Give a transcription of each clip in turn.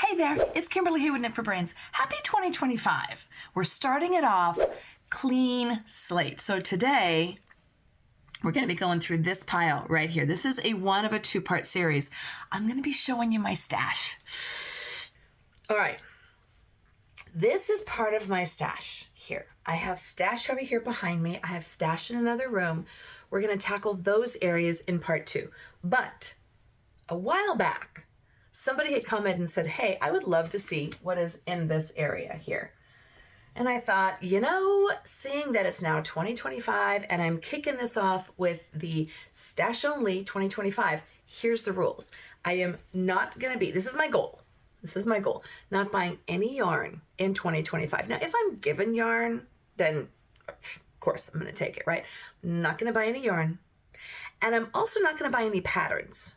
Hey there, it's Kimberly with Knit for Brains. Happy 2025. We're starting it off clean slate. So today we're going to be going through this pile right here. This is a one of a two-part series. I'm going to be showing you my stash. All right. This is part of my stash here. I have stash over here behind me. I have stash in another room. We're going to tackle those areas in part two. But a while back, somebody had commented and said, hey, I would love to see what is in this area here. And I thought, you know, seeing that it's now 2025 and I'm kicking this off with the stash only 2025, here's the rules. I am not going to be, this is my goal. This is my goal, not buying any yarn in 2025. Now, if I'm given yarn, then of course I'm going to take it, right? I'm not going to buy any yarn. And I'm also not going to buy any patterns.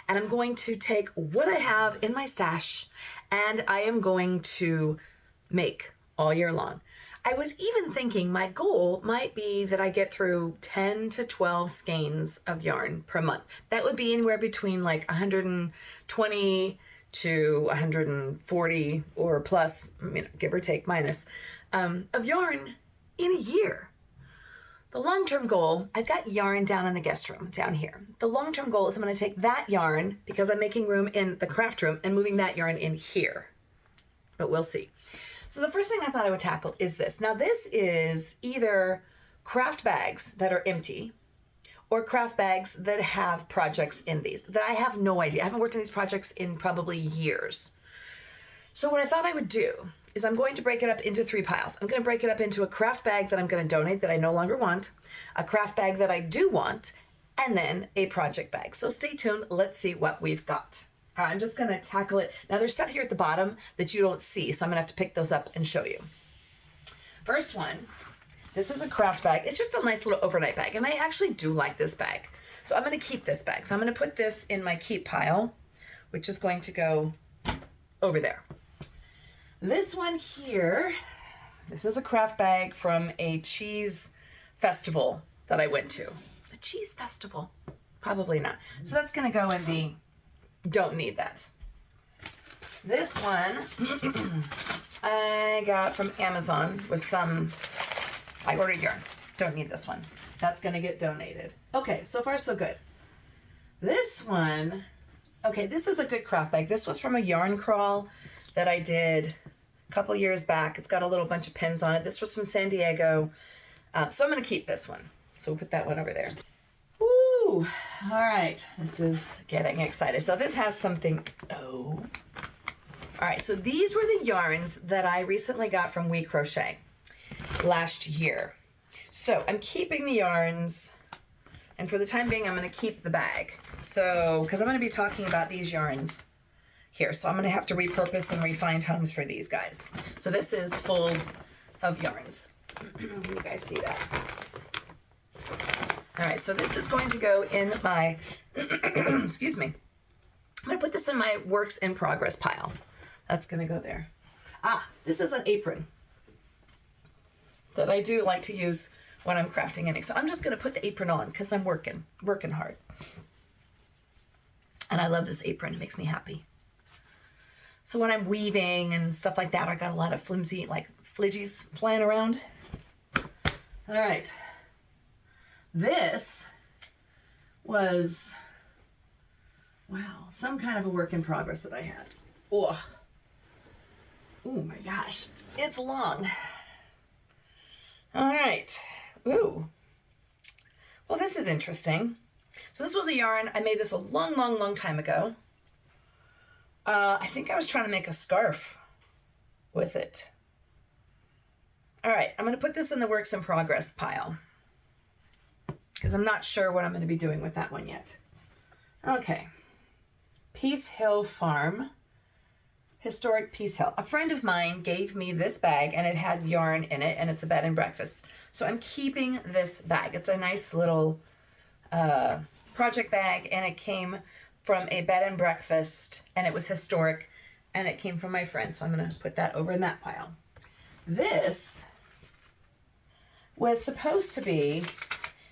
And I'm going to take what I have in my stash and I am going to make all year long. I was even thinking my goal might be that I get through 10 to 12 skeins of yarn per month. That would be anywhere between like 120 to 140 or plus, give or take minus, of yarn in a year. The long-term goal, I've got yarn down in the guest room down here. The long-term goal is I'm going to take that yarn because I'm making room in the craft room and moving that yarn in here. But we'll see. So the first thing I thought I would tackle is this. Now this is either craft bags that are empty or craft bags that have projects in these that I have no idea. I haven't worked on these projects in probably years. So what I thought I would do is I'm going to break it up into three piles. I'm going to break it up into a craft bag that I'm going to donate that I no longer want, a craft bag that I do want, and then a project bag. So stay tuned. Let's see what we've got. All right, I'm just going to tackle it. Now there's stuff here at the bottom that you don't see, so I'm going to have to pick those up and show you. First one, this is a craft bag. It's just a nice little overnight bag, and I actually do like this bag. So I'm going to keep this bag. So I'm going to put this in my keep pile, which is going to go over there. This one here, this is a craft bag from a cheese festival that I went to. A cheese festival? Probably not. So that's going to go in the don't need that. This one I got from Amazon with some, I ordered yarn. Don't need this one. That's going to get donated. Okay, so far so good. This one, okay, this is a good craft bag. This was from a yarn crawl that I did a couple years back. It's got a little bunch of pins on it. This was from San Diego. So I'm going to keep this one. So we'll put that one over there. Woo! All right. This is getting excited. So this has something. Oh. All right. So these were the yarns that I recently got from WeCrochet last year. So I'm keeping the yarns. And for the time being, I'm going to keep the bag. So, because I'm going to be talking about these yarns here. So I'm going to have to repurpose and refind homes for these guys. So this is full of yarns. Can you guys see that? All right, so this is going to go in my, excuse me. I'm going to put this in my works in progress pile. That's going to go there. Ah, this is an apron that I do like to use when I'm crafting anything. So I'm just going to put the apron on because I'm working hard. And I love this apron. It makes me happy. So when I'm weaving and stuff like that, I got a lot of flimsy, like flidgies flying around. All right. This was, wow, some kind of a work in progress that I had. Oh my gosh, it's long. All right. Ooh. Well, this is interesting. So this was a yarn. I made this a long time ago. I think I was trying to make a scarf with it. All right, I'm going to put this in the works in progress pile because I'm not sure what I'm going to be doing with that one yet. Okay. Peace Hill Farm. Historic Peace Hill. A friend of mine gave me this bag and it had yarn in it and it's a bed and breakfast. So I'm keeping this bag. It's a nice little project bag and it came from a bed and breakfast and it was historic and it came from my friend. So I'm going to put that over in that pile. This was supposed to be,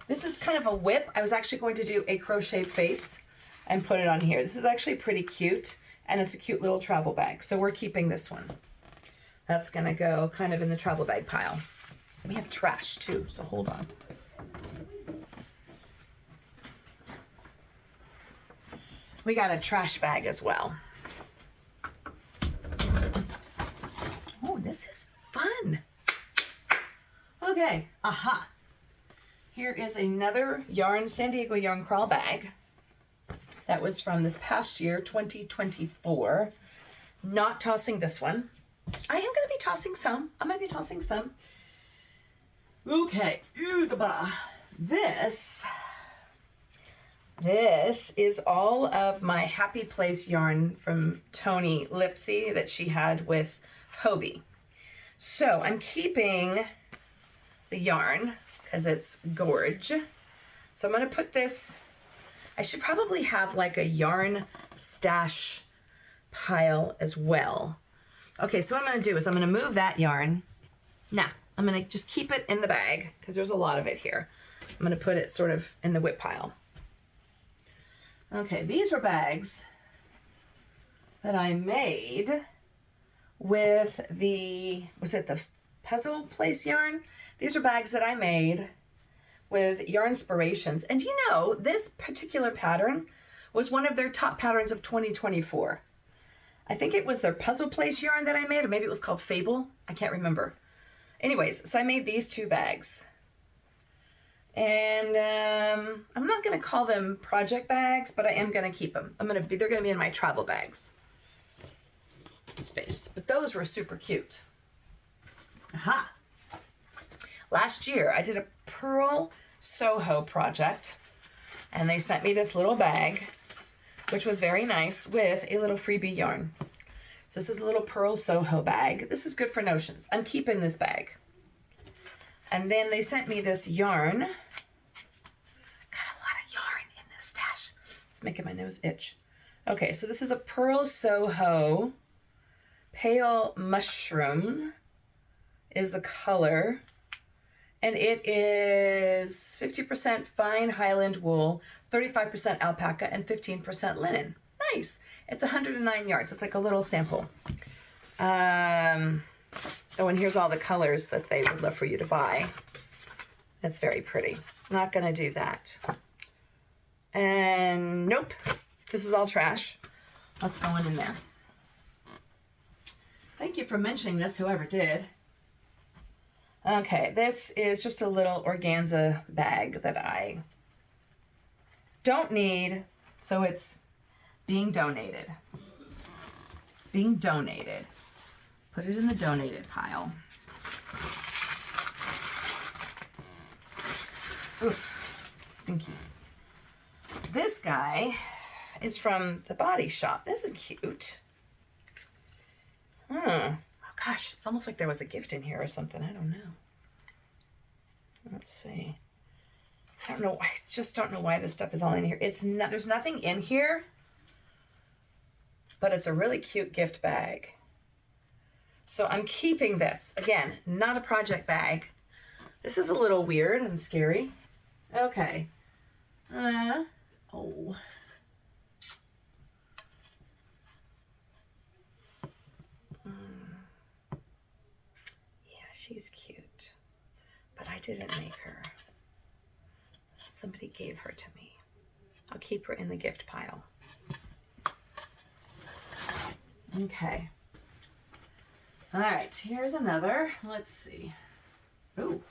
this is kind of a whip. I was actually going to do a crochet face and put it on here. This is actually pretty cute and it's a cute little travel bag. So we're keeping this one. That's gonna go kind of in the travel bag pile. We have trash too, so hold on. We got a trash bag as well. Oh, this is fun. Okay, aha. Here is another San Diego yarn crawl bag. That was from this past year, 2024. Not tossing this one. I am gonna be tossing some. I'm gonna be tossing some. Okay, this is all of my Happy Place yarn from Tony Lipsy that she had with Hobbii. So I'm keeping the yarn because it's gorge. So I'm gonna put this, I should probably have like a yarn stash pile as well. Okay, so what I'm gonna do is I'm gonna move that yarn. Now, I'm gonna just keep it in the bag because there's a lot of it here. I'm gonna put it sort of in the whip pile. Okay, these were bags that I made with was it the Puzzle Place yarn? These are bags that I made with Yarnspirations. And you know, this particular pattern was one of their top patterns of 2024. I think it was their Puzzle Place yarn that I made, or maybe it was called Fable. I can't remember. Anyways, so I made these 2 bags. And I'm not gonna call them project bags, but I am gonna keep them. They're gonna be in my travel bags space. But those were super cute. Aha. Last year, I did a Pearl Soho project, and they sent me this little bag, which was very nice, with a little freebie yarn. So this is a little Pearl Soho bag. This is good for notions. I'm keeping this bag. And then they sent me this yarn. Got a lot of yarn in this stash. It's making my nose itch. Okay, so this is a Pearl Soho Pale Mushroom is the color. And it is 50% fine Highland wool, 35% alpaca, and 15% linen. Nice. It's 109 yards. It's like a little sample. Oh, and here's all the colors that they would love for you to buy. It's very pretty. Not gonna do that. And nope, this is all trash. Let's go in there. Thank you for mentioning this, whoever did. Okay, this is just a little organza bag that I don't need, so it's being donated. It's being donated. Put it in the donated pile. Oof, stinky. This guy is from the Body Shop. This is cute. Oh gosh, it's almost like there was a gift in here or something. I don't know. Let's see. I don't know. I just don't know why this stuff is all in here. It's not. There's nothing in here, but it's a really cute gift bag. So I'm keeping this. Again, not a project bag. This is a little weird and scary. Okay. Oh. She's cute, but I didn't make her. Somebody gave her to me. I'll keep her in the gift pile. Okay. All right, here's another. Let's see. Ooh.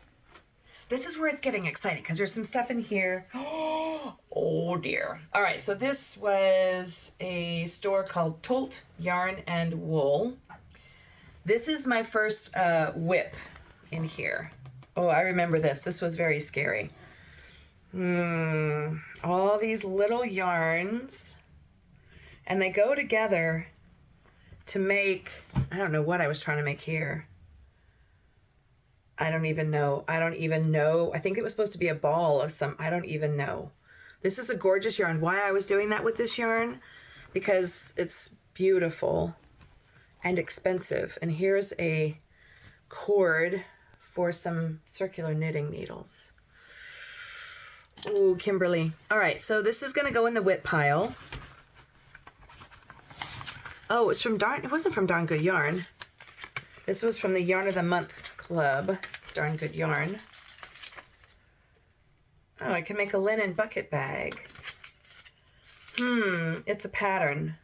This is where it's getting exciting because there's some stuff in here. Oh dear. All right, so this was a store called Tolt Yarn and Wool. This is my first whip in here. Oh, I remember this. This was very scary. All these little yarns, and they go together to make, I don't know what I was trying to make here. I don't even know. I think it was supposed to be a ball of some, I don't even know. This is a gorgeous yarn. Why I was doing that with this yarn? Because it's beautiful and expensive. And here's a cord for some circular knitting needles. Ooh, Kimberly. All right, so this is gonna go in the whip pile. Oh, it wasn't from Darn Good Yarn. This was from the Yarn of the Month Club, Darn Good Yarn. Oh, I can make a linen bucket bag. It's a pattern.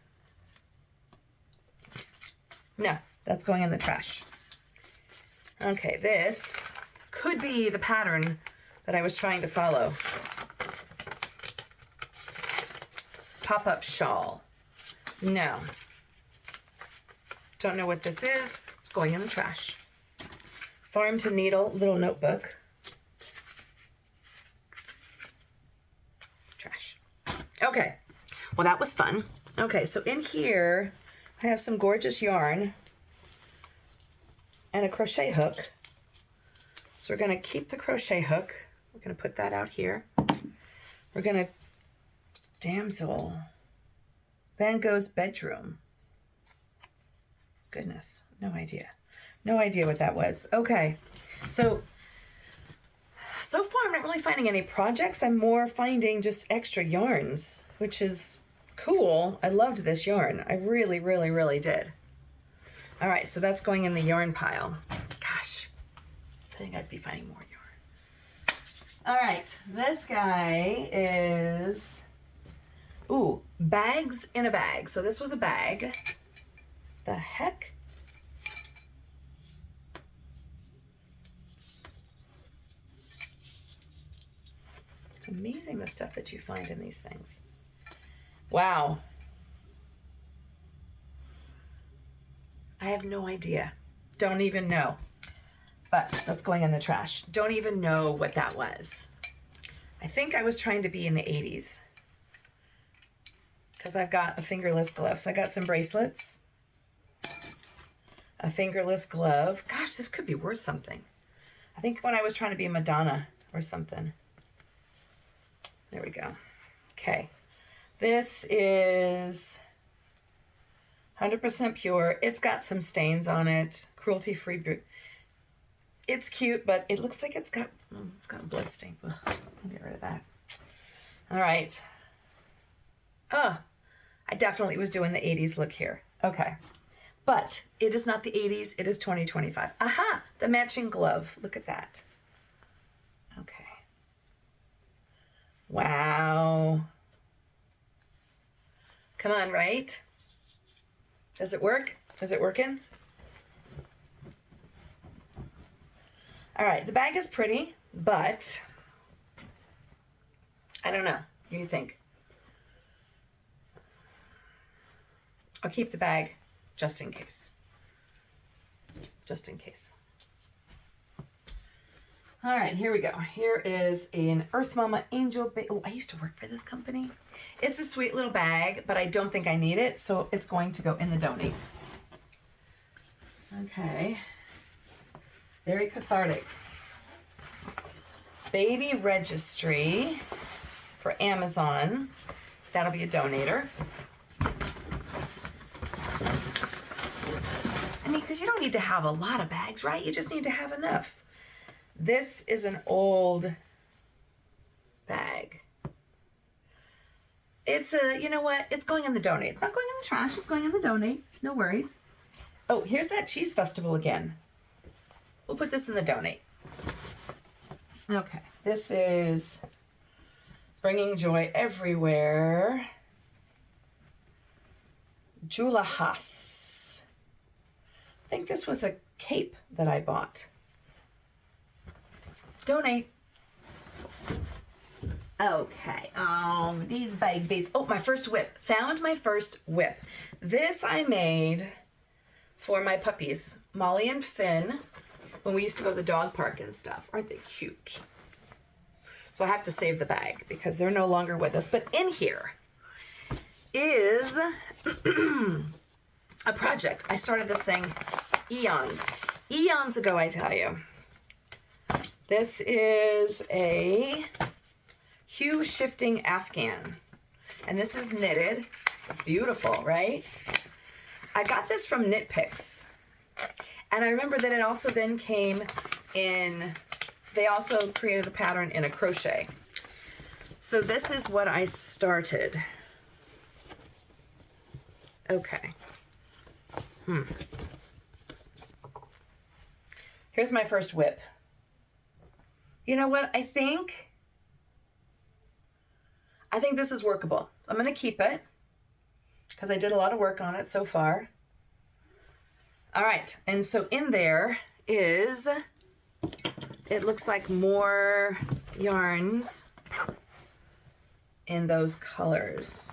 No, that's going in the trash. Okay, this could be the pattern that I was trying to follow. Pop-up shawl. No. Don't know what this is. It's going in the trash. Farm to Needle little notebook. Trash. Okay. Well, that was fun. Okay, so in here, I have some gorgeous yarn and a crochet hook. So we're going to keep the crochet hook. We're going to put that out here. We're going to damsel Van Gogh's bedroom. Goodness, no idea. No idea what that was. Okay, so far I'm not really finding any projects. I'm more finding just extra yarns, which is cool. I loved this yarn. I really, really, really did. All right, so that's going in the yarn pile. Gosh, I think I'd be finding more yarn. All right, this guy is, ooh, bags in a bag. So this was a bag. The heck? It's amazing the stuff that you find in these things. Wow. I have no idea. Don't even know. But that's going in the trash. Don't even know what that was. I think I was trying to be in the 80s. Because I've got a fingerless glove. So I got some bracelets. A fingerless glove. Gosh, this could be worth something. I think when I was trying to be Madonna or something. There we go. Okay. This is 100% pure. It's got some stains on it. Cruelty-free. It's cute, but it looks like it's got a blood stain. Ugh, I'll get rid of that. All right. I definitely was doing the 80s look here. Okay. But it is not the 80s. It is 2025. Aha! The matching glove. Look at that. Okay. Wow. Come on, right? Does it work? Is it working? All right. The bag is pretty, but I don't know. What do you think? I'll keep the bag. Just in case. Just in case. All right, here we go. Here is an Earth Mama Angel. Oh, I used to work for this company. It's a sweet little bag, but I don't think I need it, so it's going to go in the donate. Okay. Very cathartic. Baby registry for Amazon. That'll be a donator. Because you don't need to have a lot of bags, right? You just need to have enough. This is an old bag. It's a, you know what? It's going in the donate. It's not going in the trash. It's going in the donate. No worries. Oh, here's that cheese festival again. We'll put this in the donate. Okay. This is Bringing Joy Everywhere. Jula Haas. I think this was a cape that I bought. Donate. Okay. These babies. Oh, my first whip. Found my first whip. This I made for my puppies, Molly and Finn, when we used to go to the dog park and stuff. Aren't they cute? So I have to save the bag because they're no longer with us. But in here is a project. I started this thing eons ago, I tell you. This is a hue shifting Afghan, and this is knitted. It's beautiful, right? I got this from Knit Picks, and I remember that it also then came in, they also created the pattern in a crochet. So this is what I started. Okay. Here's my first whip. You know what? I think this is workable. I'm going to keep it because I did a lot of work on it so far. All right. And so in there is, it looks like more yarns in those colors.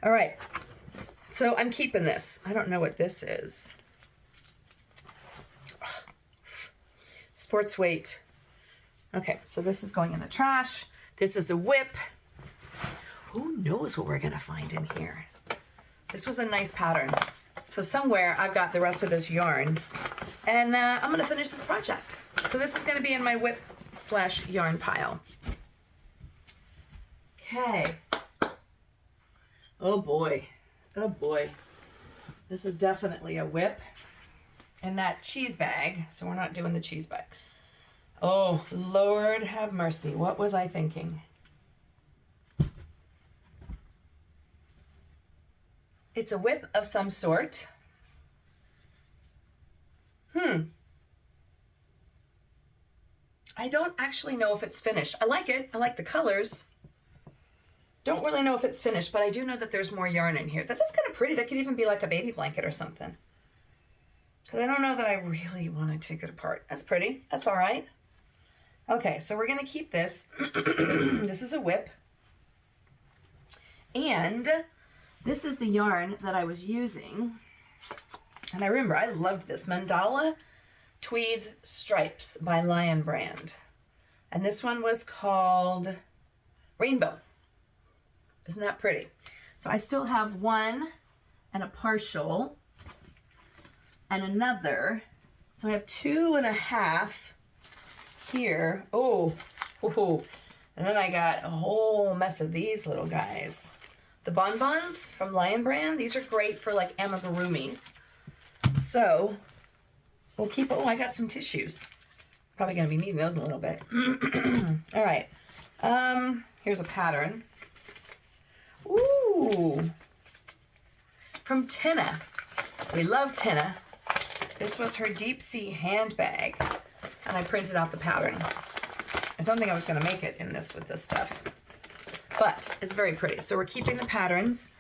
All right. So I'm keeping this. I don't know what this is. Sports weight. Okay, so this is going in the trash. This is a whip. Who knows what we're gonna find in here? This was a nice pattern. So somewhere I've got the rest of this yarn, and I'm gonna finish this project. So this is gonna be in my whip / yarn pile. Okay. Oh boy. Oh boy. This is definitely a whip. And that cheese bag, so we're not doing the cheese bag. Oh, Lord have mercy. What was I thinking? It's a whip of some sort. I don't actually know if it's finished. I like it. I like the colors. Don't really know if it's finished, but I do know that there's more yarn in here. That's kind of pretty. That could even be like a baby blanket or something. Because I don't know that I really want to take it apart. That's pretty. That's all right. Okay, so we're going to keep this. This is a whip. And this is the yarn that I was using. And I remember I loved this. Mandala Tweeds Stripes by LionBrand. And this one was called Rainbow. Isn't that pretty? So I still have one and a partial and another. So I have 2.5 here. Oh. And then I got a whole mess of these little guys. The bonbons from LionBrand. These are great for like amigurumis. So we'll keep, oh, I got some tissues. Probably gonna be needing those in a little bit. All right. Here's a pattern. Ooh. From Tina. We love Tina. This was her deep sea handbag. And I printed out the pattern. I don't think I was gonna make it in this with this stuff. But it's very pretty. So we're keeping the patterns.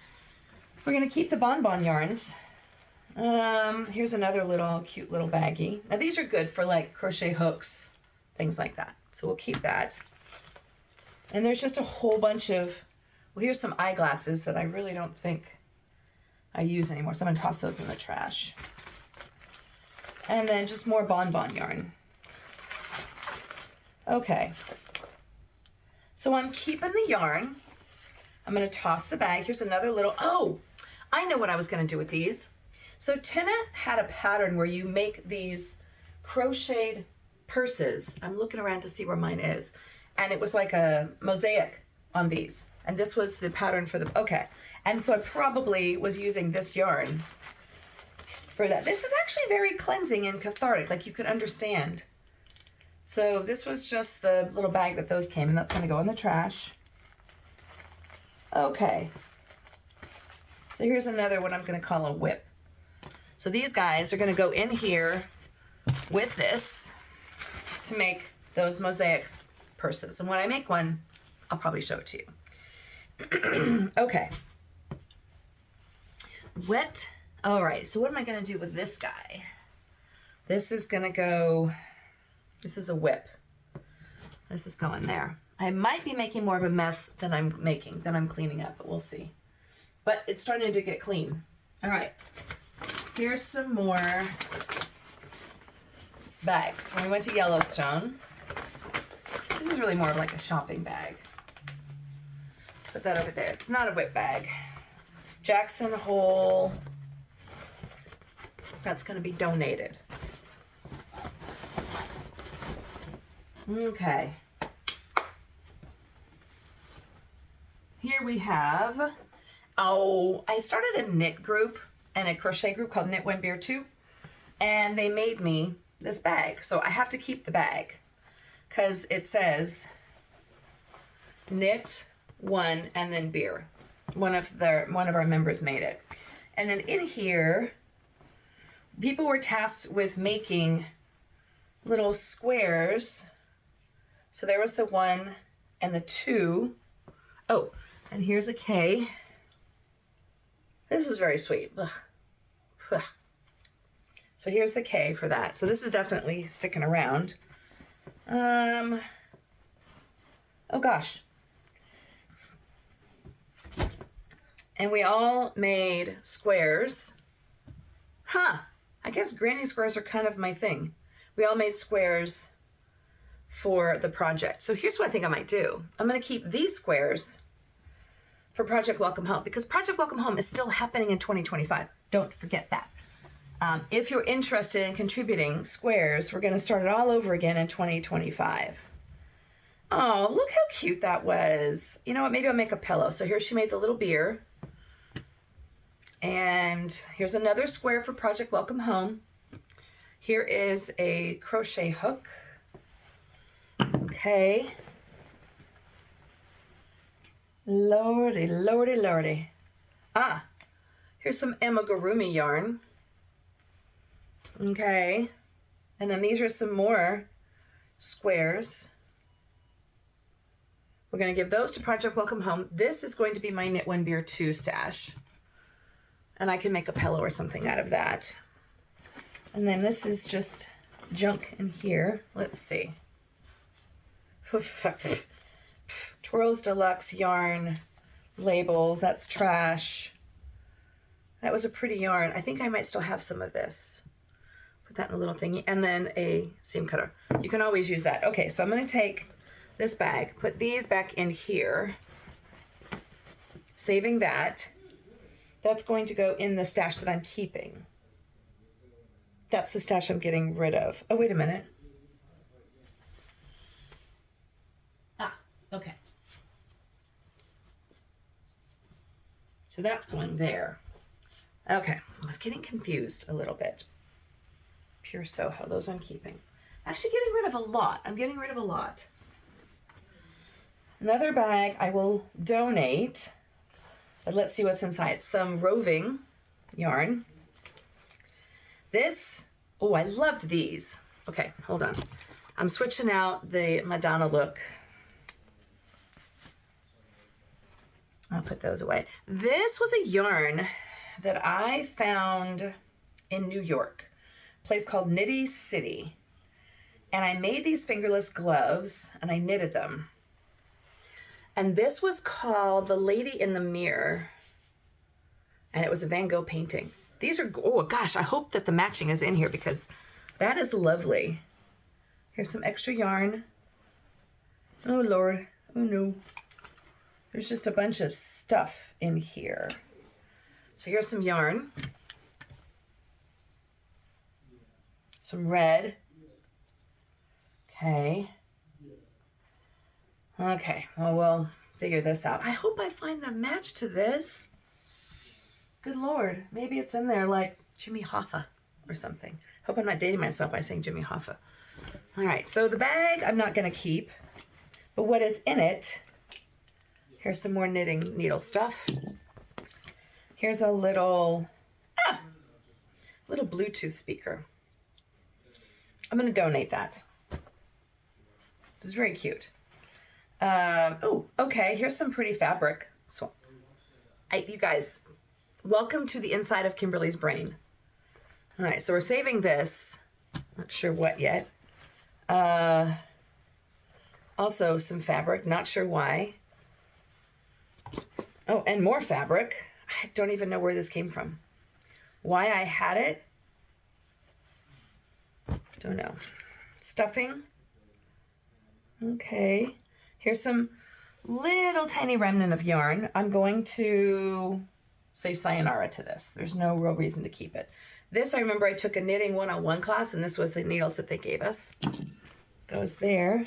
We're gonna keep the bonbon yarns. Here's another little cute little baggie. Now these are good for like crochet hooks, things like that. So we'll keep that. And there's just a whole bunch of, well, here's some eyeglasses that I really don't think I use anymore. So I'm gonna toss those in the trash. And then just more bonbon yarn. Okay. So I'm keeping the yarn. I'm gonna toss the bag. Here's another little, oh, I know what I was gonna do with these. So Tina had a pattern where you make these crocheted purses. I'm looking around to see where mine is. And it was like a mosaic on these. And this was the pattern for the, okay. And so I probably was using this yarn for that. This is actually very cleansing and cathartic, like you could understand. So this was just the little bag that those came in. That's gonna go in the trash. Okay. So here's another what I'm gonna call a whip. So these guys are gonna go in here with this to make those mosaic purses. And when I make one, I'll probably show it to you. Okay. All right, so what am I gonna do with this guy? This is gonna go, this is a whip. This is going there. I might be making more of a mess than I'm cleaning up, but we'll see. But it's starting to get clean. All right, here's some more bags. When we went to Yellowstone, this is really more of like a shopping bag. Put that over there. It's not a whip bag. Jackson Hole. That's going to be donated. Okay. Here we have, oh, I started a knit group and a crochet group called Knit One Beer 2, and they made me this bag. So I have to keep the bag because it says knit one and then beer. One of our members made it. And then in here, people were tasked with making little squares. So there was the 1 and the 2. Oh, and here's a K. This was very sweet. Ugh. Ugh. So here's the K for that. So this is definitely sticking around. Oh gosh. And we all made squares. Huh. I guess granny squares are kind of my thing. We all made squares for the project. So here's what I think I might do. I'm going to keep these squares for Project Welcome Home, because Project Welcome Home is still happening in 2025. Don't forget that. If you're interested in contributing squares, we're going to start it all over again in 2025. Oh, look how cute that was. You know what? Maybe I'll make a pillow. So here she made the little beer. And here's another square for Project Welcome Home. Here is a crochet hook. Okay. Lordy, lordy, lordy. Ah, here's some amigurumi yarn. Okay. And then these are some more squares. We're going to give those to Project Welcome Home. This is going to be my Knit One Beer 2 stash. And I can make a pillow or something out of that. And then this is just junk in here. Let's see. Twirls Deluxe yarn labels. That's trash. That was a pretty yarn. I think I might still have some of this. Put that in a little thingy. And then a seam cutter. You can always use that. Okay, so I'm going to take this bag, put these back in here, saving that. That's going to go in the stash that I'm keeping. That's the stash I'm getting rid of. Oh, wait a minute. Ah, okay. So that's going there. Okay, I was getting confused a little bit. Pure Soho, those I'm keeping. Actually getting rid of a lot. I'm getting rid of a lot. Another bag I will donate. But let's see what's inside. Some roving yarn. This, oh, I loved these. Okay, hold on. I'm switching out the Madonna look. I'll put those away. This was a yarn that I found in New York, a place called Knitty City. And I made these fingerless gloves and I knitted them. And this was called The Lady in the Mirror. And it was a Van Gogh painting. These are, oh gosh, I hope that the matching is in here because that is lovely. Here's some extra yarn. Oh Lord, oh no. There's just a bunch of stuff in here. So here's some yarn. Some red. Okay. Okay, well, we'll figure this out. I hope I find the match to this. Good Lord, maybe it's in there like Jimmy Hoffa or something. Hope I'm not dating myself by saying Jimmy Hoffa. All right, so the bag I'm not going to keep, but what is in it, here's some more knitting needle stuff. Here's a little Bluetooth speaker. I'm going to donate that. It's very cute. Oh, okay, here's some pretty fabric. So, you guys, welcome to the inside of Kimberly's brain. All right, so we're saving this. Not sure what yet. Also some fabric, not sure why. Oh, and more fabric. I don't even know where this came from. Why I had it? Don't know. Stuffing. Okay. Here's some little tiny remnant of yarn. I'm going to say sayonara to this. There's no real reason to keep it. This, I remember I took a knitting 101 class and this was the needles that they gave us. Goes there.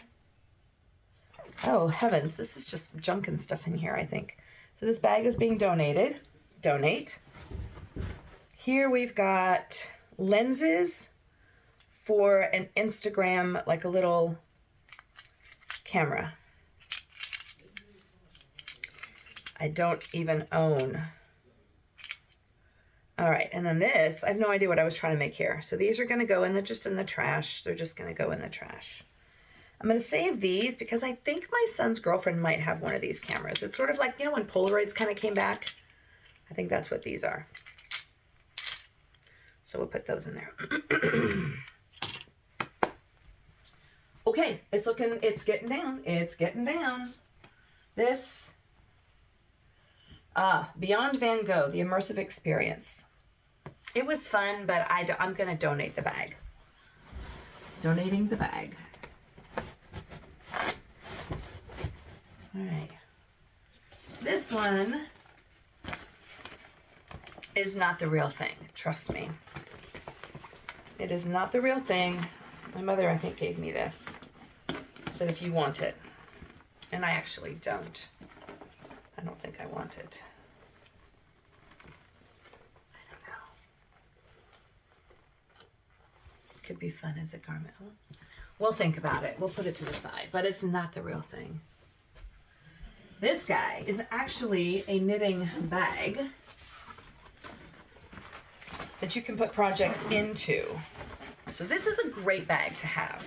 Oh, heavens. This is just junk and stuff in here, I think. So this bag is being donated. Donate. Here we've got lenses for an Instagram, like a little camera. I don't even own All right, and then this, I have no idea what I was trying to make here. So these are gonna go in the, just in the trash. They're just gonna go in the trash. I'm gonna save these because I think my son's girlfriend might have one of these cameras. It's sort of like, you know, when Polaroids kind of came back? I think that's what these are. So we'll put those in there. Okay, it's looking, it's getting down. It's getting down. This, Beyond Van Gogh, the immersive experience. It was fun, but I'm going to donate the bag. Donating the bag. All right. This one is not the real thing. Trust me. It is not the real thing. My mother, I think, gave me this. Said if you want it. And I actually don't. I don't think I want it. Could be fun as a garment. We'll think about it. We'll put it to the side, but it's not the real thing. This guy is actually a knitting bag that you can put projects into. So this is a great bag to have.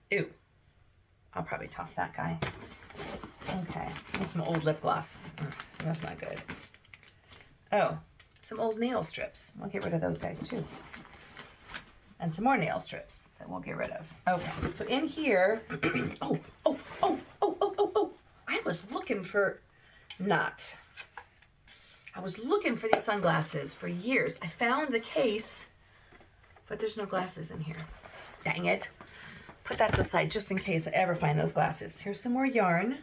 Ew. I'll probably toss that guy. Okay. That's some old lip gloss. That's not good. Oh, some old nail strips. We'll get rid of those guys too. And some more nail strips that we'll get rid of. Okay, so in here, oh, I was looking for, I was looking for these sunglasses for years. I found the case, but there's no glasses in here. Dang it. Put that to the side just in case I ever find those glasses. Here's some more yarn.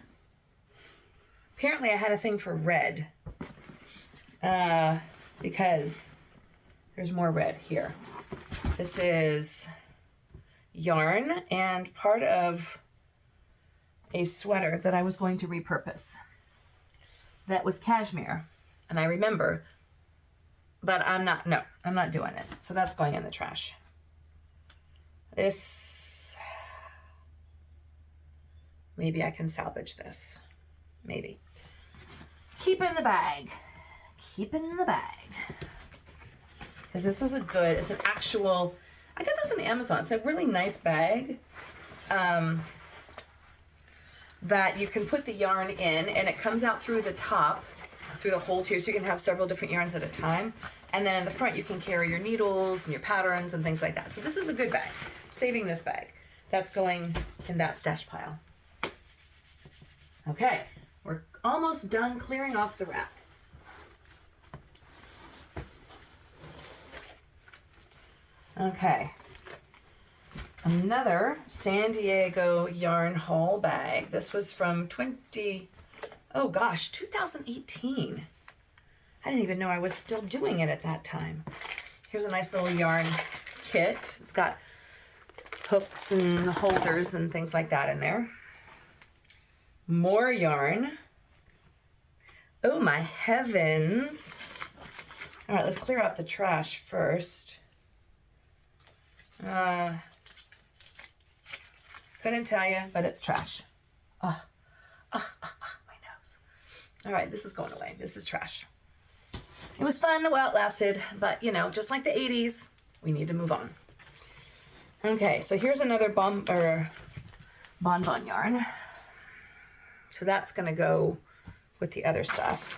Apparently I had a thing for red, because there's more red here. This is yarn and part of a sweater that I was going to repurpose. That was cashmere, and I remember, but I'm not doing it. So that's going in the trash. This, maybe I can salvage this. Maybe. Keep in the bag. Keep it in the bag. Because this is it's an actual, I got this on Amazon. It's a really nice bag that you can put the yarn in, and it comes out through the top, through the holes here, so you can have several different yarns at a time. And then in the front, you can carry your needles and your patterns and things like that. So this is a good bag. I'm saving this bag. That's going in that stash pile. Okay, we're almost done clearing off the rack. Okay, another San Diego yarn haul bag. This was from 2018. I didn't even know I was still doing it at that time. Here's a nice little yarn kit. It's got hooks and holders and things like that in there. More yarn. Oh my heavens. All right, let's clear out the trash first. Couldn't tell you, but it's trash. My nose. All right, this is going away. This is trash. It was fun while it lasted, but you know, just like the 80s, we need to move on. Okay, so here's another bonbon yarn. So that's gonna go with the other stuff.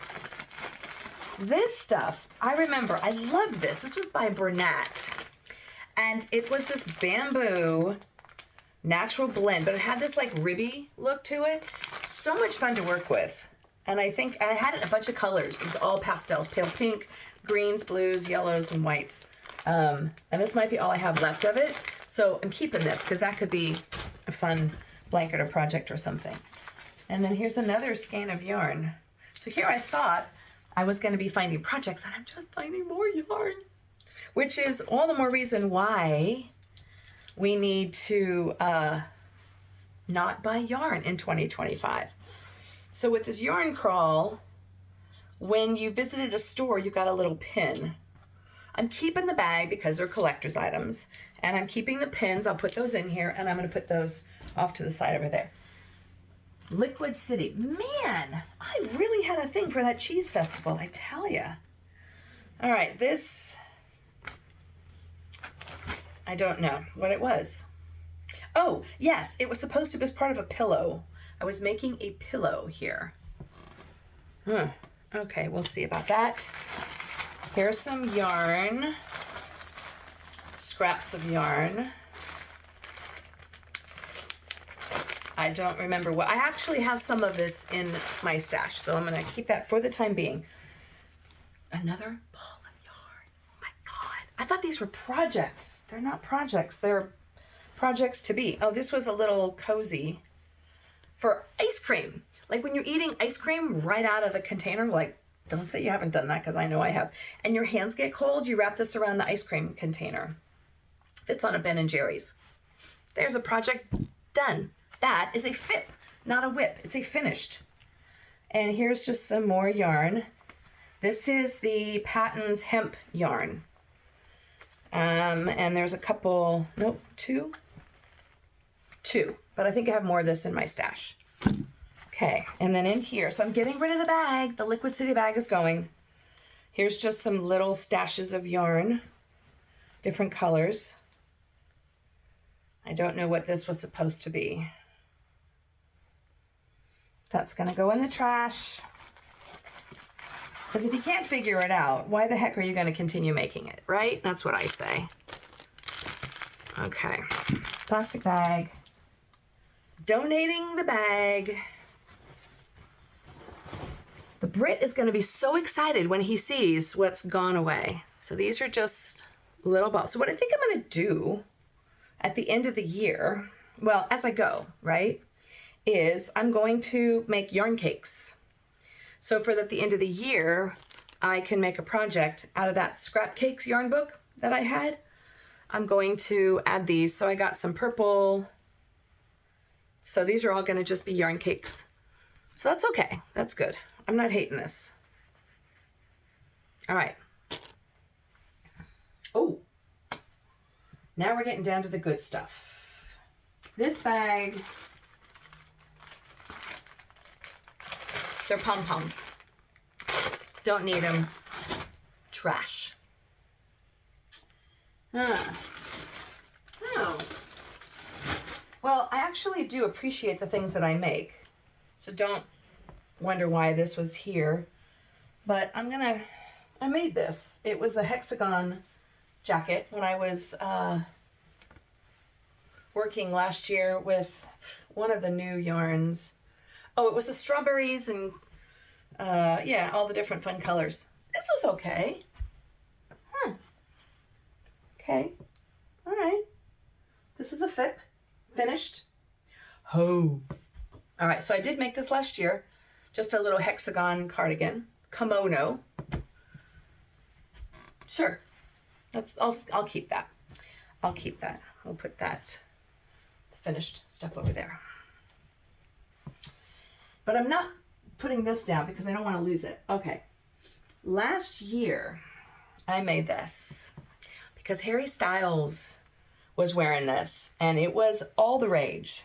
This stuff, I remember, I loved this. This was by Bernat. And it was this bamboo natural blend, but it had this like ribby look to it. So much fun to work with. And I think I had it a bunch of colors. It was all pastels, pale pink, greens, blues, yellows, and whites. And this might be all I have left of it. So I'm keeping this because that could be a fun blanket or project or something. And then here's another skein of yarn. So here I thought I was going to be finding projects, and I'm just finding more yarn. Which is all the more reason why we need to not buy yarn in 2025. So with this yarn crawl, when you visited a store, you got a little pin. I'm keeping the bag because they're collector's items, and I'm keeping the pins. I'll put those in here, and I'm going to put those off to the side over there. Liquid City. Man, I really had a thing for that cheese festival, I tell ya. All right, this, I don't know what it was. Oh, yes, it was supposed to be as part of a pillow. I was making a pillow here. Okay, we'll see about that. Here's some yarn, scraps of yarn. I don't remember what, I actually have some of this in my stash, so I'm gonna keep that for the time being. Another ball of yarn, oh my God. I thought these were projects. They're not projects, they're projects to be. Oh, this was a little cozy for ice cream. Like when you're eating ice cream right out of a container, like, don't say you haven't done that because I know I have. And your hands get cold, you wrap this around the ice cream container. Fits on a Ben & Jerry's. There's a project done. That is a FIP, not a whip. It's a finished. And here's just some more yarn. This is the Patton's hemp yarn. And there's a couple, nope, two, but I think I have more of this in my stash. Okay, and then in here, so I'm getting rid of the bag. The Liquid City bag is going. Here's just some little stashes of yarn, different colors. I don't know what this was supposed to be. That's gonna go in the trash. Because if you can't figure it out, why the heck are you gonna continue making it, right? That's what I say. Okay, plastic bag. Donating the bag. The Brit is gonna be so excited when he sees what's gone away. So these are just little balls. So what I think I'm gonna do at the end of the year, well, as I go, right, is I'm going to make yarn cakes. So for at the end of the year, I can make a project out of that scrap cakes yarn book that I had. I'm going to add these. So I got some purple. So these are all gonna just be yarn cakes. So that's okay, that's good. I'm not hating this. All right. Oh, now we're getting down to the good stuff. This bag, they're pom-poms. Don't need them. Trash. Oh. Well, I actually do appreciate the things that I make. So don't wonder why this was here. But I made this. It was a hexagon jacket when I was working last year with one of the new yarns. Oh, it was the strawberries and yeah, all the different fun colors. This was okay. Okay. All right. This is a FIP. Finished. All right, so I did make this last year. Just a little hexagon cardigan. Kimono. Sure. I'll keep that. I'll keep that. We'll put that finished stuff over there. But I'm not putting this down because I don't want to lose it. Okay. Last year, I made this because Harry Styles was wearing this and it was all the rage.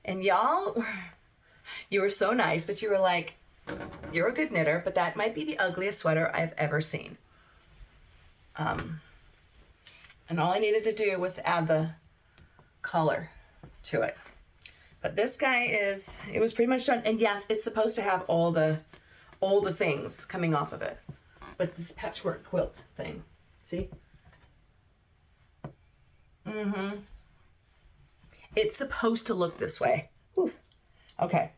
And y'all, you were so nice, but you were like, you're a good knitter, but that might be the ugliest sweater I've ever seen. And all I needed to do was to add the color to it. But this guy it was pretty much done. And yes, it's supposed to have all the things coming off of it. But this patchwork quilt thing, see? It's supposed to look this way. Oof. Okay.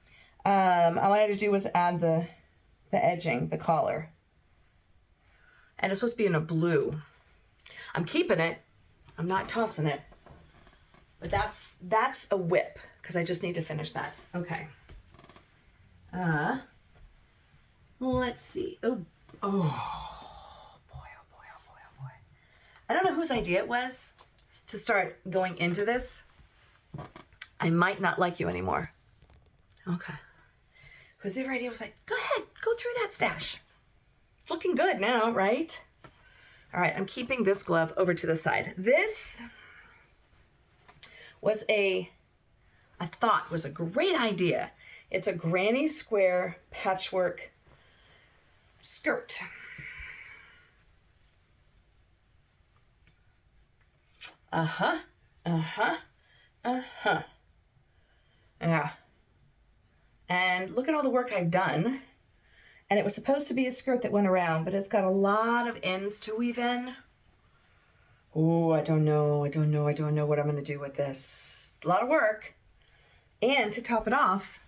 All I had to do was add the edging, the collar. And it's supposed to be in a blue. I'm keeping it. I'm not tossing it. But that's a whip because I just need to finish that. Okay. Let's see. Oh boy, oh boy, oh boy, oh boy. I don't know whose idea it was to start going into this. I might not like you anymore. Okay. Whose idea was like, go ahead, go through that stash. Looking good now, right? All right, I'm keeping this glove over to the side. This was I thought was a great idea. It's a granny square patchwork skirt. Uh-huh. Uh-huh. Uh-huh. Yeah. And look at all the work I've done. And it was supposed to be a skirt that went around, but it's got a lot of ends to weave in. Oh, I don't know what I'm going to do with this. A lot of work. And to top it off,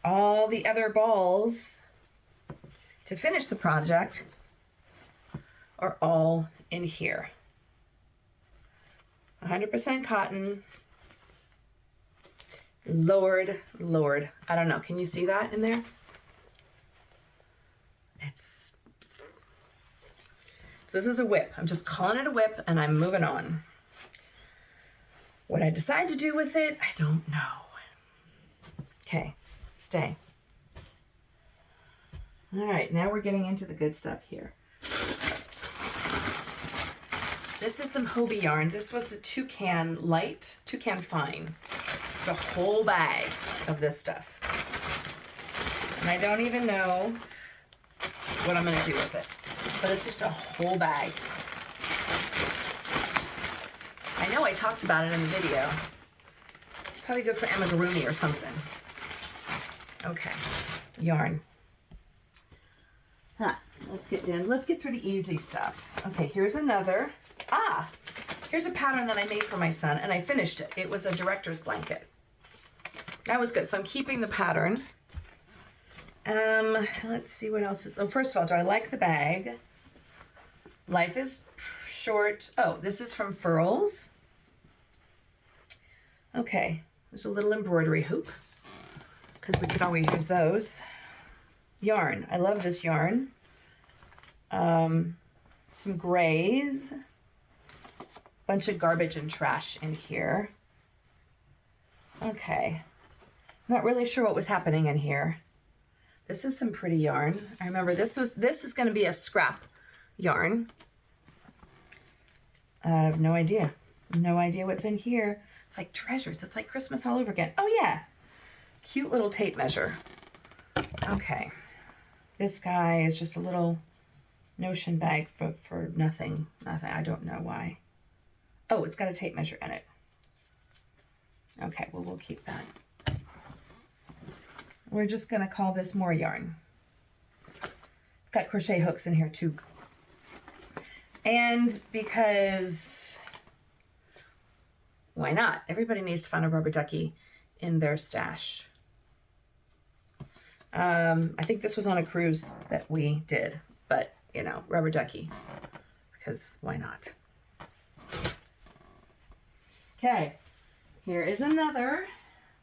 all the other balls to finish the project are all in here. 100% cotton. Lord. I don't know. Can you see that in there? So this is a whip. I'm just calling it a whip and I'm moving on. What I decide to do with it, I don't know. Okay, stay. All right, now we're getting into the good stuff here. This is some Hobbii yarn. This was the toucan fine. It's a whole bag of this stuff. And I don't even know what I'm gonna do with it, but it's just a whole bag. I know I talked about it in the video. It's probably good for amigurumi or something. Okay, yarn. Let's get through the easy stuff. Okay, here's another. Here's a pattern that I made for my son, and I finished it. It was a director's blanket. That was good. So I'm keeping the pattern. Let's see what else is. Oh, first of all, do I like the bag? Life is short. Oh, this is from Furls. Okay, there's a little embroidery hoop because we could always use those. Yarn. I love this yarn. Some grays. Bunch of garbage and trash in here. Okay. Not really sure what was happening in here. This is some pretty yarn. I remember this is going to be a scrap yarn. I have no idea. No idea what's in here. It's like treasures. It's like Christmas all over again. Oh yeah. Cute little tape measure. Okay. This guy is just a little notion bag for nothing. Nothing. I don't know why. Oh, it's got a tape measure in it. Okay, well, we'll keep that. We're just going to call this more yarn. It's got crochet hooks in here too. And because, why not? Everybody needs to find a rubber ducky in their stash. I think this was on a cruise that we did, but, you know, rubber ducky, because why not? Okay, here is another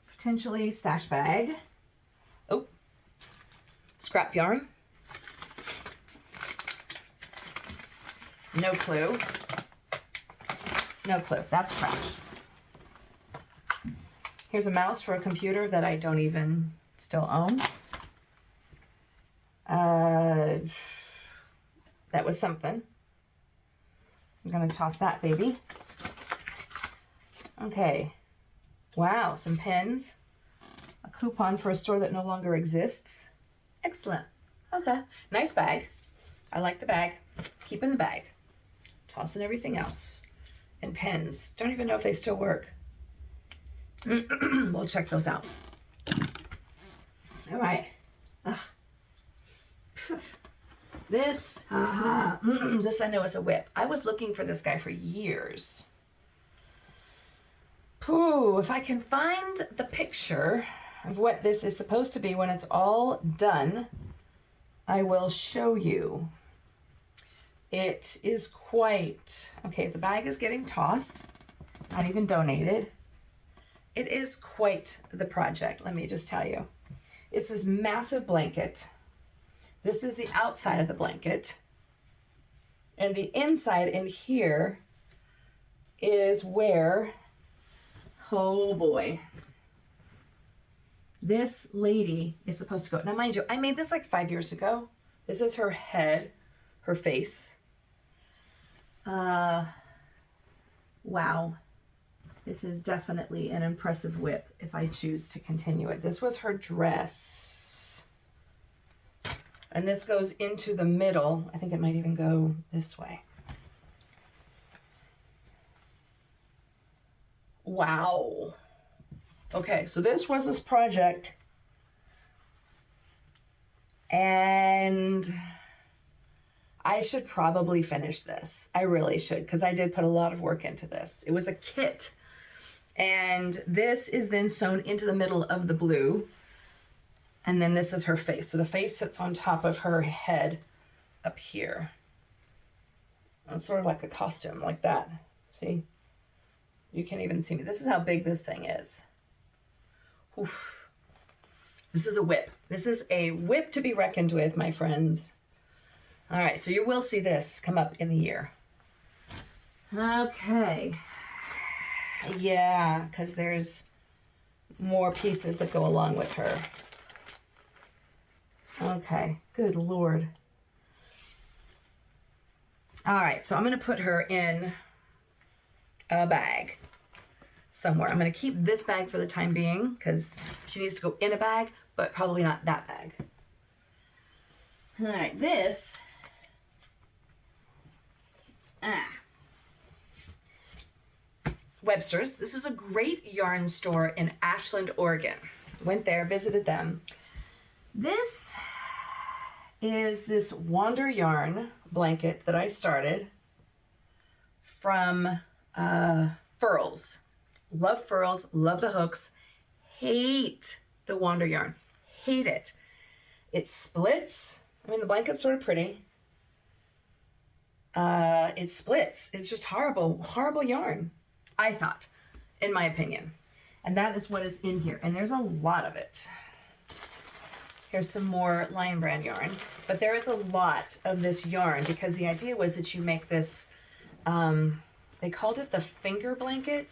potentially stash bag. Oh, scrap yarn. No clue. No clue. That's trash. Here's a mouse for a computer that I don't even still own. That was something. I'm going to toss that baby. Okay. Wow, some pens. A coupon for a store that no longer exists. Excellent. Okay. Nice bag. I like the bag. Keeping the bag. Tossing everything else. And pens. Don't even know if they still work. We'll check those out. All right. This I know is a whip. I was looking for this guy for years. Ooh, if I can find the picture of what this is supposed to be when it's all done, I will show you. It is quite, okay, the bag is getting tossed, not even donated. It is quite the project, let me just tell you. It's this massive blanket. This is the outside of the blanket. And the inside in here is where, oh boy, this lady is supposed to go. Now, mind you, I made this like 5 years ago. This is her head, her face. Wow. This is definitely an impressive whip if I choose to continue it. This was her dress. And this goes into the middle. I think it might even go this way. Wow. Okay, so this was this project. And I should probably finish this. I really should, because I did put a lot of work into this. It was a kit. And this is then sewn into the middle of the blue. And then this is her face. So the face sits on top of her head up here. It's sort of like a costume, like that. See? You can't even see me. This is how big this thing is. Oof. This is a whip. This is a whip to be reckoned with, my friends. All right, so you will see this come up in the year. Okay. Yeah, because there's more pieces that go along with her. Okay, good Lord. All right, so I'm going to put her in a bag somewhere. I'm going to keep this bag for the time being because she needs to go in a bag, but probably not that bag. All right, this... Webster's. This is a great yarn store in Ashland, Oregon. Went there, visited them. This is this Wander yarn blanket that I started from Furls. Love Furls, love the hooks, hate the Wander yarn, hate it. It splits. I mean, the blanket's sort of pretty. It splits. It's just horrible, horrible yarn, I thought, in my opinion. And that is what is in here. And there's a lot of it. Here's some more LionBrand yarn. But there is a lot of this yarn because the idea was that you make this, they called it the finger blanket.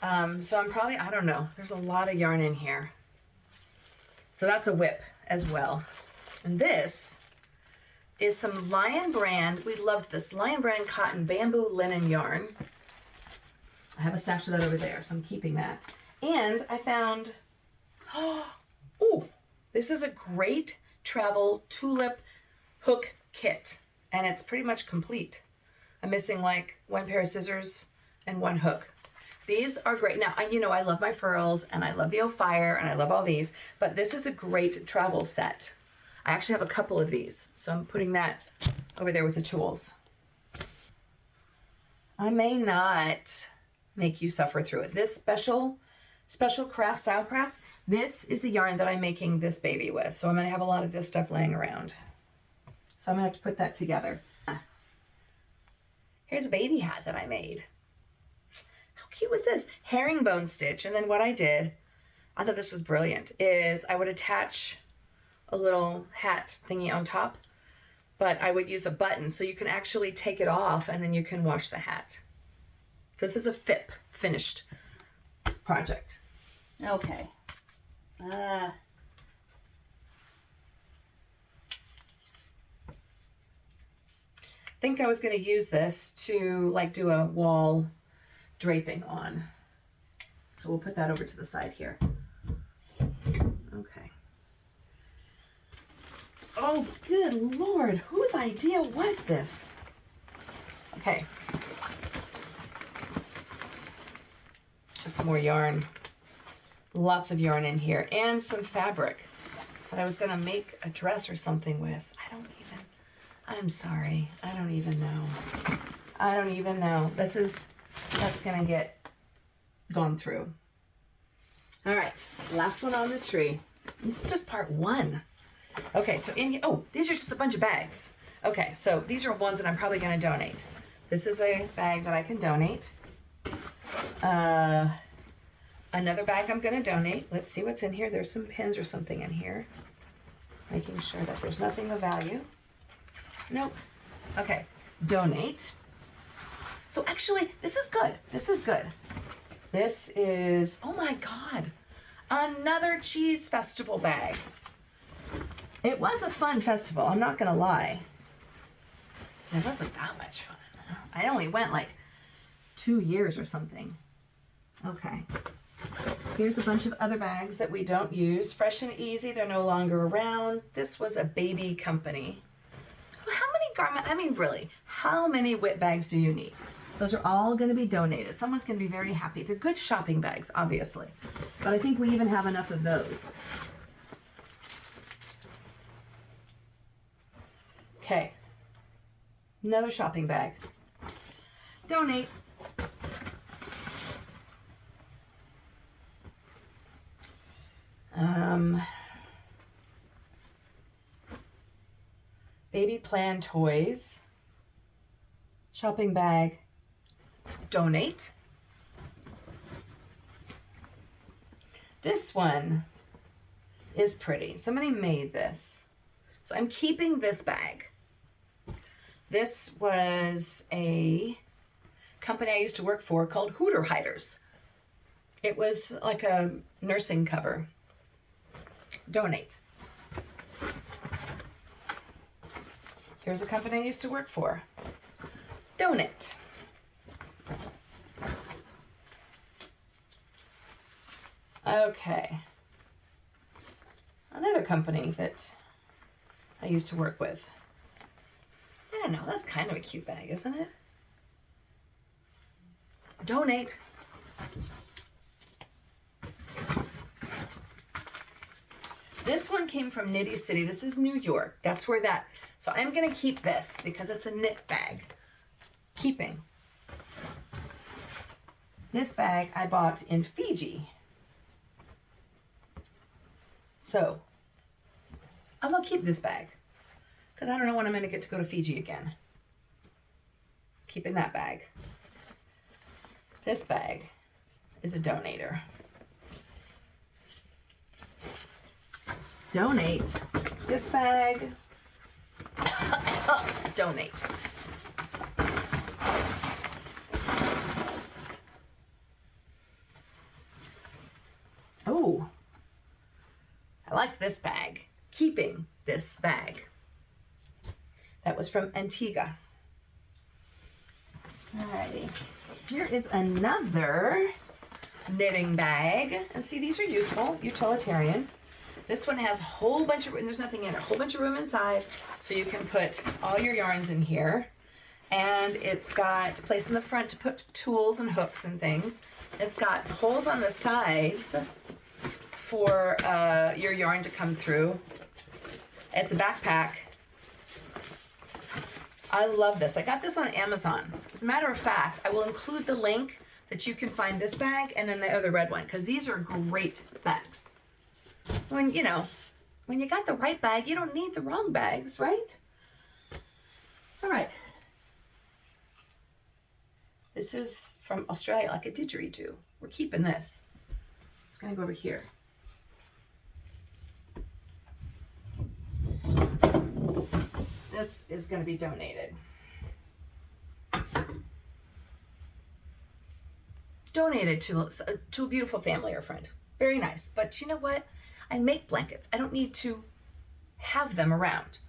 So I'm probably, I don't know. There's a lot of yarn in here. So that's a whip as well. And this is some LionBrand. We loved this LionBrand cotton bamboo linen yarn. I have a stash of that over there, so I'm keeping that. And I found, oh, this is a great travel tulip hook kit. And it's pretty much complete. I'm missing like one pair of scissors and one hook. These are great. Now, you know, I love my Furls and I love the Ophire and I love all these, but this is a great travel set. I actually have a couple of these, so I'm putting that over there with the tools. I may not make you suffer through it. This special craft, style craft, this is the yarn that I'm making this baby with. So I'm gonna have a lot of this stuff laying around. So I'm gonna have to put that together. Here's a baby hat that I made. How cute was this? Herringbone stitch. And then what I did, I thought this was brilliant, is I would attach a little hat thingy on top, but I would use a button so you can actually take it off and then you can wash the hat. So this is a finished project. Okay. I think I was going to use this to like do a wall draping on. So we'll put that over to the side here. Okay. Oh, good Lord. Whose idea was this? Okay. Just more yarn. Lots of yarn in here and some fabric that I was going to make a dress or something with. I'm sorry. I don't even know. I don't even know. That's going to get gone through. All right. Last one on the tree. This is just part one. Okay. So in here, oh, these are just a bunch of bags. Okay. So these are ones that I'm probably going to donate. This is a bag that I can donate. Another bag I'm going to donate. Let's see what's in here. There's some pins or something in here. Making sure that there's nothing of value. Nope. Okay. Donate. So actually, this is good. This is good. This is, oh my God, another cheese festival bag. It was a fun festival. I'm not going to lie. It wasn't that much fun. I only went like 2 years or something. Okay. Here's a bunch of other bags that we don't use. Fresh and Easy. They're no longer around. This was a baby company. How many garment, I mean, really, how many whip bags do you need? Those are all going to be donated. Someone's going to be very happy. They're good shopping bags, obviously. But I think we even have enough of those. Okay. Another shopping bag. Donate. Baby Plan Toys. Shopping bag. Donate. This one is pretty. Somebody made this. So I'm keeping this bag. This was a company I used to work for called Hooter Hiders. It was like a nursing cover. Donate. Here's a company I used to work for. Donate. Okay. Another company that I used to work with. I don't know, that's kind of a cute bag, isn't it? Donate. This one came from Nitty City. This is New York. That's where that, so I'm gonna keep this because it's a knit bag. Keeping. This bag I bought in Fiji. So I'm gonna keep this bag because I don't know when I'm gonna get to go to Fiji again. Keeping that bag. This bag is a donator. Donate. This bag. Donate. Oh, I like this bag. Keeping this bag. That was from Antigua. Alrighty. Here is another knitting bag. And see, these are useful, utilitarian. This one has a whole bunch of, and there's nothing in it, a whole bunch of room inside. So you can put all your yarns in here. And it's got a place in the front to put tools and hooks and things. It's got holes on the sides for your yarn to come through. It's a backpack. I love this. I got this on Amazon. As a matter of fact, I will include the link that you can find this bag and then the other red one, because these are great bags. When, you know, when you got the right bag, you don't need the wrong bags, right? All right. This is from Australia, like a didgeridoo. We're keeping this. It's gonna go over here. This is gonna be donated. Donated to a beautiful family or friend. Very nice. But you know what? I make blankets. I don't need to have them around.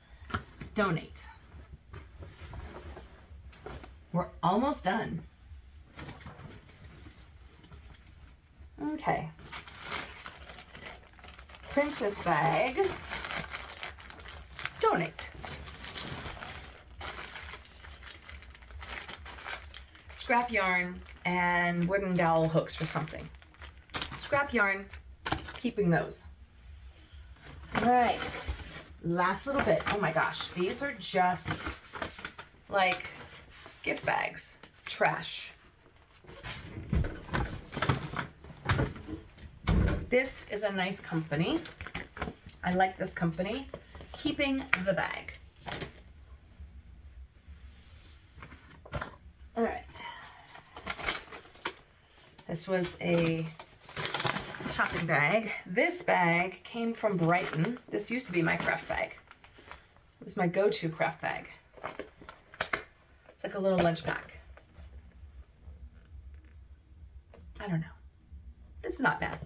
Donate. We're almost done. Okay. Princess bag. Donate. Scrap yarn and wooden dowel hooks for something. Scrap yarn, keeping those. All right, last little bit. Oh my gosh, these are just like gift bags, trash. This is a nice company. I like this company. Keeping the bag. All right. This was a shopping bag. This bag came from Brighton. This used to be my craft bag. It was my go-to craft bag. It's like a little lunch pack. I don't know. This is not bad.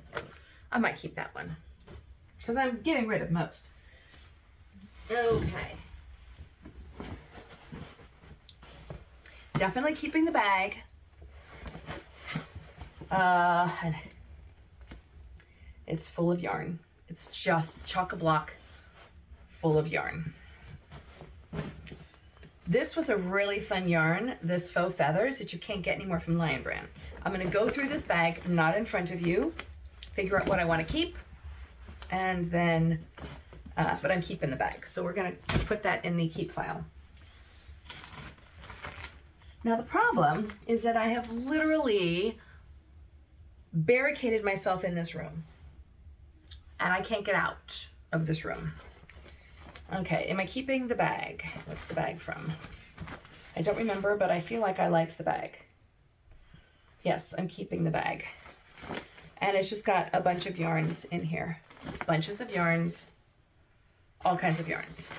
I might keep that one because I'm getting rid of most. Okay. Definitely keeping the bag. It's full of yarn. It's just chock-a-block full of yarn. This was a really fun yarn, this faux feathers that you can't get anymore from LionBrand. I'm gonna go through this bag, not in front of you, figure out what I wanna keep, and then, but I'm keeping the bag. So we're gonna put that in the keep file. Now the problem is that I have literally barricaded myself in this room and I can't get out of this room. Okay, am I keeping the bag? What's the bag from? I don't remember, but I feel like I liked the bag. Yes, I'm keeping the bag. And it's just got a bunch of yarns in here. Bunches of yarns, all kinds of yarns.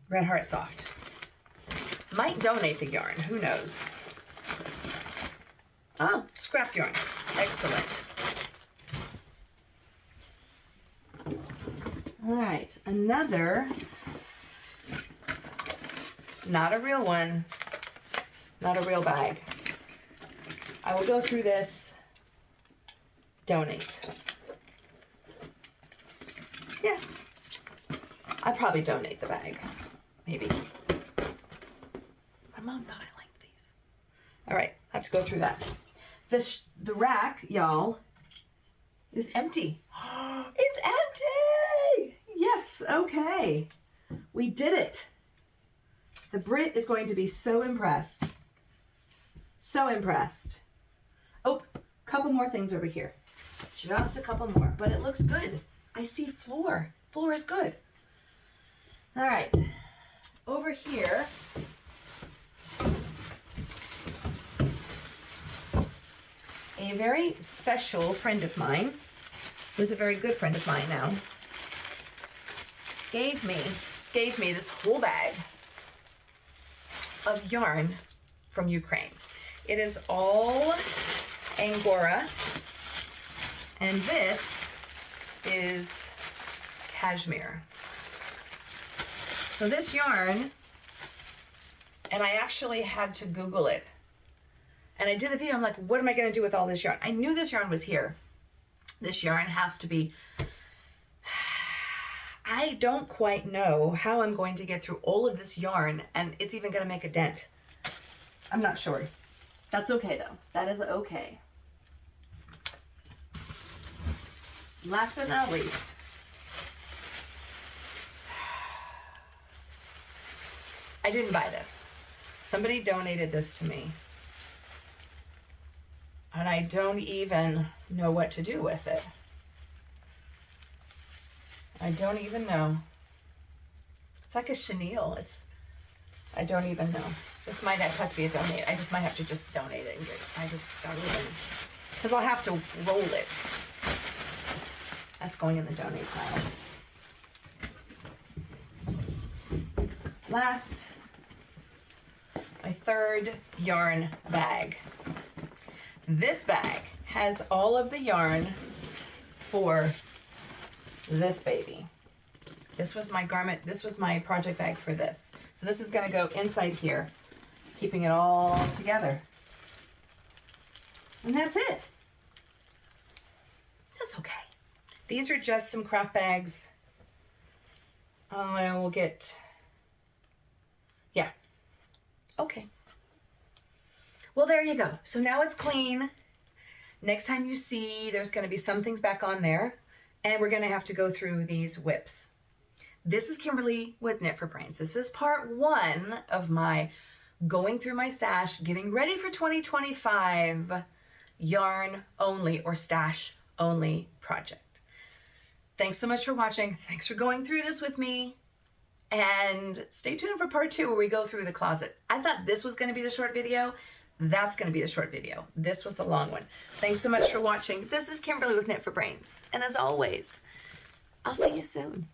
Red Heart Soft. Might donate the yarn, who knows? Oh, scrap yarns, excellent. All right, another, not a real one, not a real bag. I will go through this, donate. Yeah, I'd probably donate the bag, maybe. My mom thought I liked these. All right, I have to go through that. The rack, y'all, is empty. It's empty! Yes, okay. We did it. The Brit is going to be so impressed. So impressed. Oh, a couple more things over here. Just a couple more, but it looks good. I see floor. Floor is good. All right, over here. A very special friend of mine, who's a very good friend of mine now, gave me this whole bag of yarn from Ukraine. It is all Angora, and this is cashmere. So this yarn, and I actually had to Google it. And I did a video, I'm like, what am I gonna do with all this yarn? I knew this yarn was here. This yarn has to be, I don't quite know how I'm going to get through all of this yarn and it's even gonna make a dent. I'm not sure. That's okay though. That is okay. Last but not least, I didn't buy this. Somebody donated this to me. And I don't even know what to do with it. I don't even know. It's like a chenille. I don't even know. This might have to be a donate. I just might have to just donate it. I just don't even, because I'll have to roll it. That's going in the donate pile. Last, my third yarn bag. This bag has all of the yarn for this baby. This was my garment, this was my project bag for this. So this is gonna go inside here, keeping it all together. And that's it. That's okay. These are just some craft bags. I will get, yeah, okay. Well, there you go. So now it's clean. Next time you see, there's gonna be some things back on there, and we're gonna have to go through these whips. This is Kimberly with Knit for Brains. This is part one of my going through my stash, getting ready for 2025 yarn only or stash only project. Thanks so much for watching. Thanks for going through this with me. And stay tuned for part two where we go through the closet. I thought this was gonna be the short video. That's going to be the short video. This was the long one. Thanks so much for watching. This is Kimberly with Knit for Brains. And as always, I'll see you soon.